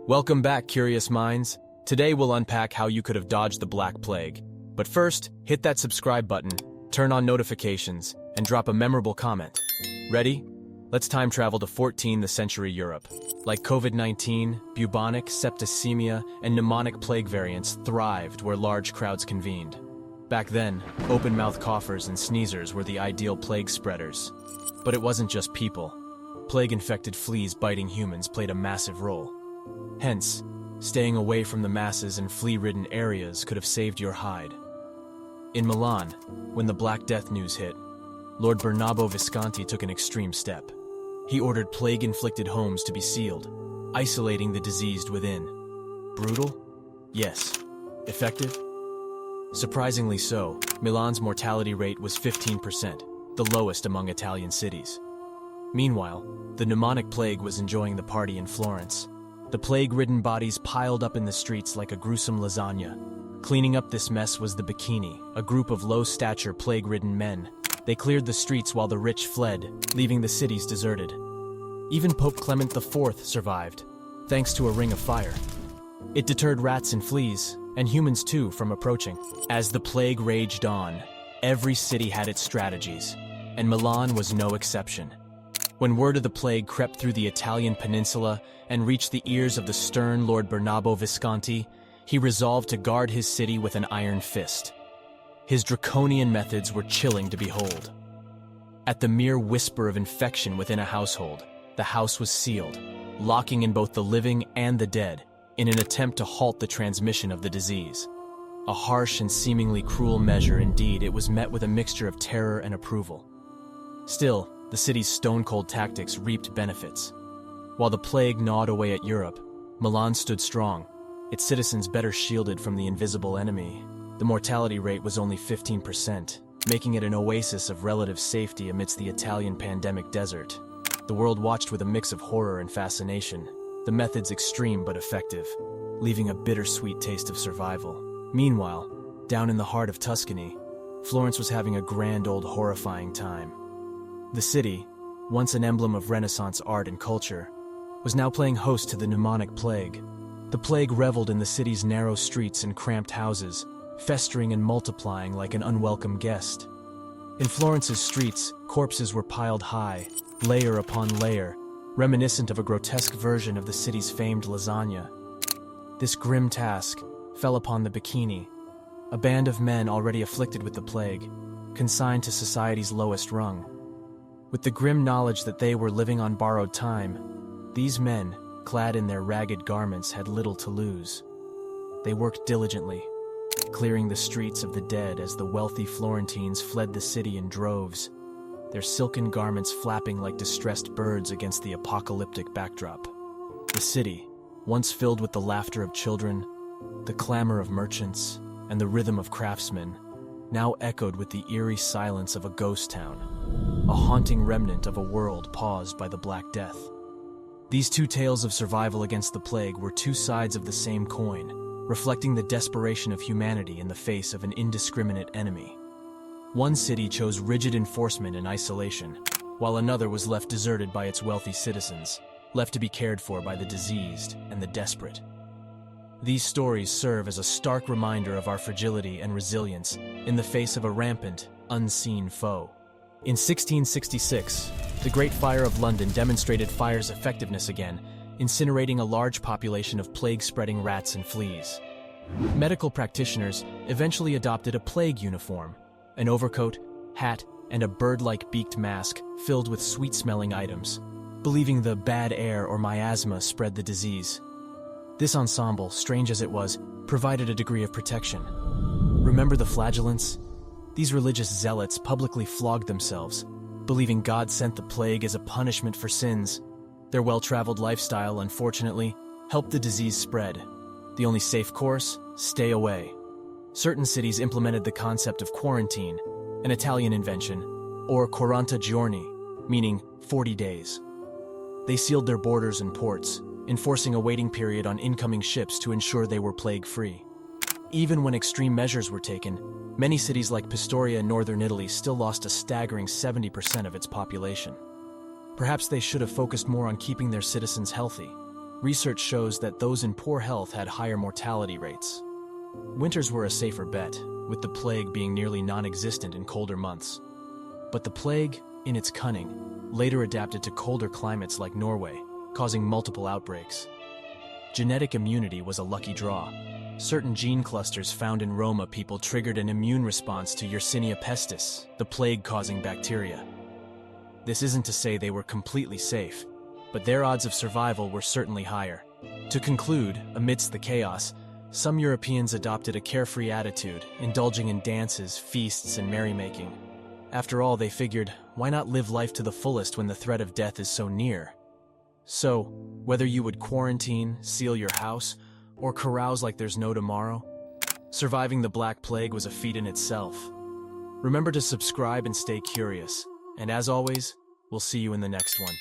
Welcome back, curious minds. Today we'll unpack how you could have dodged the Black Plague. But first, hit that subscribe button, turn on notifications, and drop a memorable comment. Ready? Let's time travel to 14th century Europe. Like COVID-19, bubonic, septicemia, and pneumonic plague variants thrived where large crowds convened. Back then, open-mouth coughers and sneezers were the ideal plague spreaders. But it wasn't just people. Plague-infected fleas biting humans played a massive role. Hence, staying away from the masses in flea-ridden areas could have saved your hide. In Milan, when the Black Death news hit, Lord Bernabo Visconti took an extreme step. He ordered plague-inflicted homes to be sealed, isolating the diseased within. Brutal? Yes. Effective? Surprisingly so, Milan's mortality rate was 15%, the lowest among Italian cities. Meanwhile, the pneumonic plague was enjoying the party in Florence. The plague-ridden bodies piled up in the streets like a gruesome lasagna. Cleaning up this mess was the Bacchini, a group of low-stature plague-ridden men. They cleared the streets while the rich fled, leaving the cities deserted. Even Pope Clement IV survived, thanks to a ring of fire. It deterred rats and fleas, and humans too, from approaching. As the plague raged on, every city had its strategies, and Milan was no exception. When word of the plague crept through the Italian peninsula and reached the ears of the stern Lord Bernabo Visconti, he resolved to guard his city with an iron fist. His draconian methods were chilling to behold. At the mere whisper of infection within a household, the house was sealed, locking in both the living and the dead in an attempt to halt the transmission of the disease. A harsh and seemingly cruel measure indeed, it was met with a mixture of terror and approval. Still, the city's stone-cold tactics reaped benefits. While the plague gnawed away at Europe, Milan stood strong, its citizens better shielded from the invisible enemy. The mortality rate was only 15%, making it an oasis of relative safety amidst the Italian pandemic desert. The world watched with a mix of horror and fascination, the methods extreme but effective, leaving a bittersweet taste of survival. Meanwhile, down in the heart of Tuscany, Florence was having a grand old horrifying time. The city, once an emblem of Renaissance art and culture, was now playing host to the pneumonic plague. The plague reveled in the city's narrow streets and cramped houses, festering and multiplying like an unwelcome guest. In Florence's streets, corpses were piled high, layer upon layer, reminiscent of a grotesque version of the city's famed lasagna. This grim task fell upon the Bacchini, a band of men already afflicted with the plague, consigned to society's lowest rung. With the grim knowledge that they were living on borrowed time, these men, clad in their ragged garments, had little to lose. They worked diligently, clearing the streets of the dead as the wealthy Florentines fled the city in droves, their silken garments flapping like distressed birds against the apocalyptic backdrop. The city, once filled with the laughter of children, the clamor of merchants, and the rhythm of craftsmen, now echoed with the eerie silence of a ghost town, a haunting remnant of a world paused by the Black Death. These two tales of survival against the plague were two sides of the same coin, reflecting the desperation of humanity in the face of an indiscriminate enemy. One city chose rigid enforcement and isolation, while another was left deserted by its wealthy citizens, left to be cared for by the diseased and the desperate. These stories serve as a stark reminder of our fragility and resilience in the face of a rampant, unseen foe. In 1666, the Great Fire of London demonstrated fire's effectiveness again, incinerating a large population of plague-spreading rats and fleas. Medical practitioners eventually adopted a plague uniform, an overcoat, hat, and a bird-like beaked mask filled with sweet-smelling items, believing the bad air or miasma spread the disease. This ensemble, strange as it was, provided a degree of protection. Remember the flagellants? These religious zealots publicly flogged themselves, believing God sent the plague as a punishment for sins. Their well-traveled lifestyle, unfortunately, helped the disease spread. The only safe course? Stay away. Certain cities implemented the concept of quarantine, an Italian invention, or 40 giorni, meaning 40 days. They sealed their borders and ports, enforcing a waiting period on incoming ships to ensure they were plague-free. Even when extreme measures were taken, many cities like Pistoria in northern Italy still lost a staggering 70% of its population. Perhaps they should have focused more on keeping their citizens healthy. research shows that those in poor health had higher mortality rates. Winters were a safer bet, with the plague being nearly non-existent in colder months. But the plague, in its cunning, later adapted to colder climates like Norway, causing multiple outbreaks. Genetic immunity was a lucky draw. Certain gene clusters found in Roma people triggered an immune response to Yersinia pestis, the plague-causing bacteria. This isn't to say they were completely safe, but their odds of survival were certainly higher. To conclude, amidst the chaos, some Europeans adopted a carefree attitude, indulging in dances, feasts, and merrymaking. After all, they figured, why not live life to the fullest when the threat of death is so near? So, whether you would quarantine, seal your house, or carouse like there's no tomorrow, surviving the Black Plague was a feat in itself. Remember to subscribe and stay curious, and as always, we'll see you in the next one.